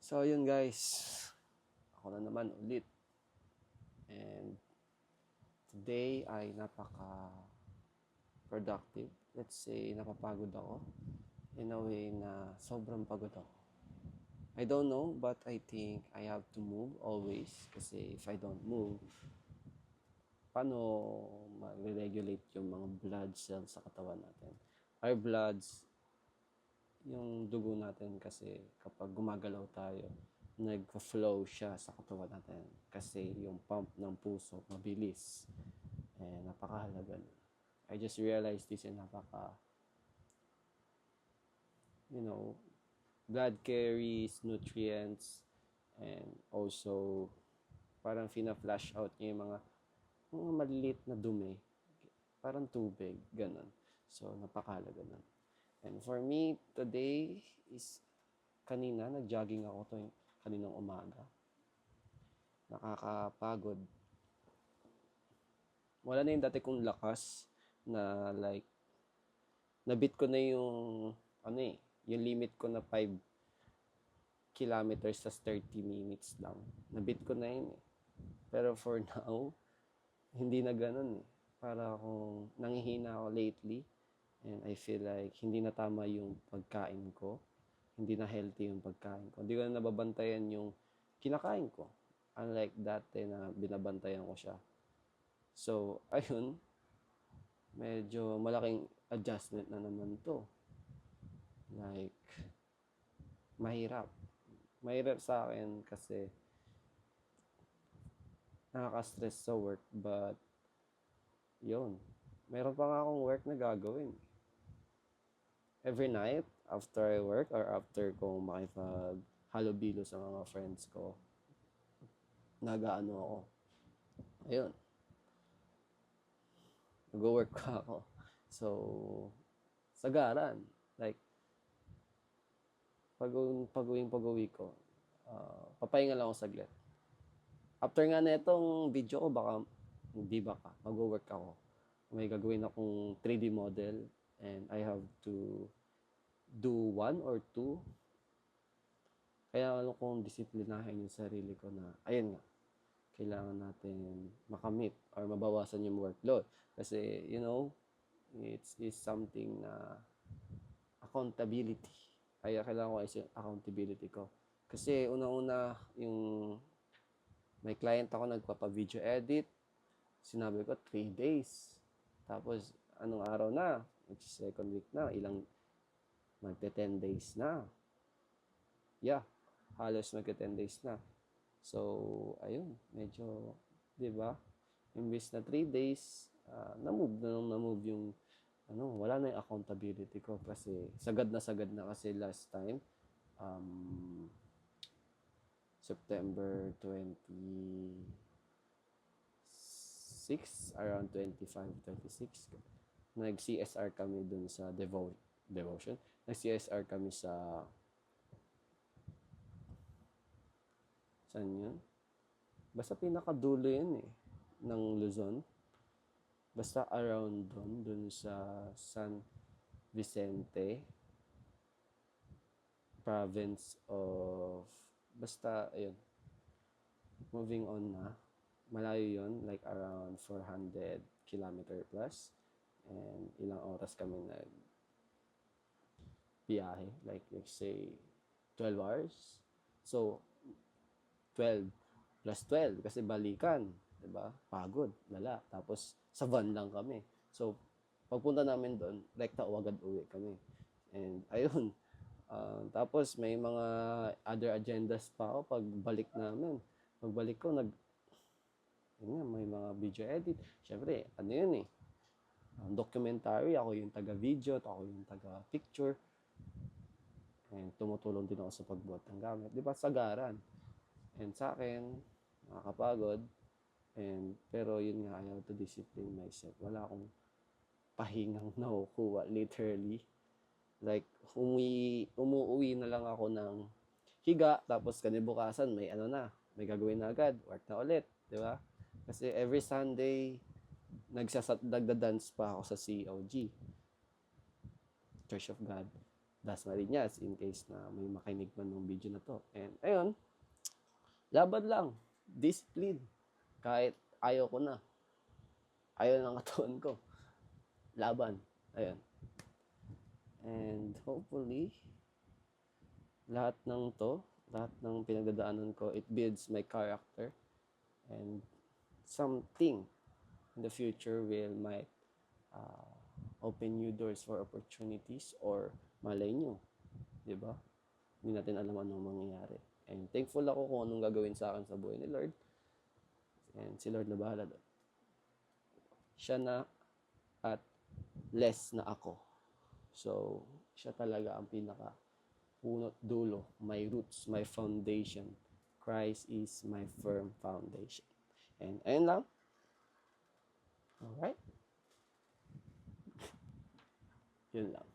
So, yun guys. Ako na naman ulit. And today ay napaka-productive. Let's say, napapagod ako. In a way na sobrang pagod ako. I don't know, but I think I have to move always. Kasi if I don't move, paano mag-regulate yung mga blood cells sa katawan natin? Our bloods, yung dugo natin kasi kapag gumagalaw tayo, nag-flow siya sa katawan natin kasi yung pump ng puso mabilis. Napakahalaga. I just realized this and blood carries nutrients and also parang fina-flush out niya yung mga maliliit na dumi. Parang tubig, ganun. So, napakahalaga nun. And for me, today is kanina, nag-jogging ako kaninang umaga. Nakakapagod. Wala na yung dati kong lakas na like, nabit ko na yung, yung limit ko na 5 kilometers sa 30 minutes lang. Nabit ko na yun eh. Pero for now, hindi na ganun eh. Para akong nanghihina ako lately. And I feel like hindi na tama yung pagkain ko. Hindi na healthy yung pagkain ko. Hindi ko na nababantayan yung kinakain ko. Unlike dati na binabantayan ko siya. So, ayun. Medyo malaking adjustment na naman to. Like, mahirap. Mahirap sa akin kasi nakaka-stress sa work. But, yun. Meron pa nga akong work na gagawin. Every night, after I work or after kong makipag-halubilo sa mga friends ko, nag-ano ako. Ayun. Nag-work ka ako. So, sagaran. Like, pag-uwi ko, papahinga lang ako saglit. After nga na itong video ko, mag-work ako. May gagawin akong 3D model and I have to do 1 or 2. Kaya alam kong disiplinahin yung sarili ko na, ayun nga, kailangan natin makamit or mabawasan yung workload. Kasi, it's something na accountability. Kaya kailangan ko yung accountability ko. Kasi una-una, yung may client ako nagpapa-video edit, sinabi ko 3 days. Tapos, anong araw na? Second week na, magte 10 days na. Yeah, halos magte 10 days na. So, ayun, medyo, di ba? Imbis na 3 days, na-move yung, wala na yung accountability ko kasi sagad na kasi last time, September 26, around 25, 26, nag-CSR kami dun sa devotion. Nag-CSR kami sa saan yun? Basta pinakadulo yun eh, ng Luzon. Basta around dun sa San Vicente, province of, basta, ayun. Moving on na. Malayo yun, like around 400 kilometer plus. And ilang oras kami biyahe, like let's say 12 hours. So, 12 plus 12 kasi balikan, 'di ba? Pagod, lala. Tapos sa van lang kami. So, pagpunta namin doon, rekta o agad uwi kami. And ayun, tapos may mga other agendas pa ako pagbalik namin. Pagbalik ko, may mga video edit. Siyempre, ano yun eh, documentary, ako yung taga-video, ako yung taga-picture. And tumutulong din ako sa pagbuhat ng gamit. Di ba? Sagaran. And sa akin, nakakapagod. Pero yun nga, I have to discipline myself. Wala akong pahingang nakukuha, literally. Like, umuwi na lang ako ng higa, tapos kanibukasan, may gagawin na agad, work na ulit, di ba? Kasi every Sunday, nagda-dance pa ako sa COG, Church of God. Dasmariñas in case na may makinig man ng video na to. And ayun, laban lang, discipline. Kahit ayaw ko na, ayaw ng katawan ko, laban. Ayun. And hopefully, lahat ng pinagdadaanan ko, it builds my character. And something in the future might open new doors for opportunities, or malay nyo, di ba? Hindi natin alam anong mangyayari. And thankful ako kung anong gagawin sa akin sa buhay ni Lord. And si Lord na bahala doon. Siya na at less na ako. So, siya talaga ang pinaka punot dulo, my roots, my foundation. Christ is my firm foundation. And ayun lang. Alright? Yun lang.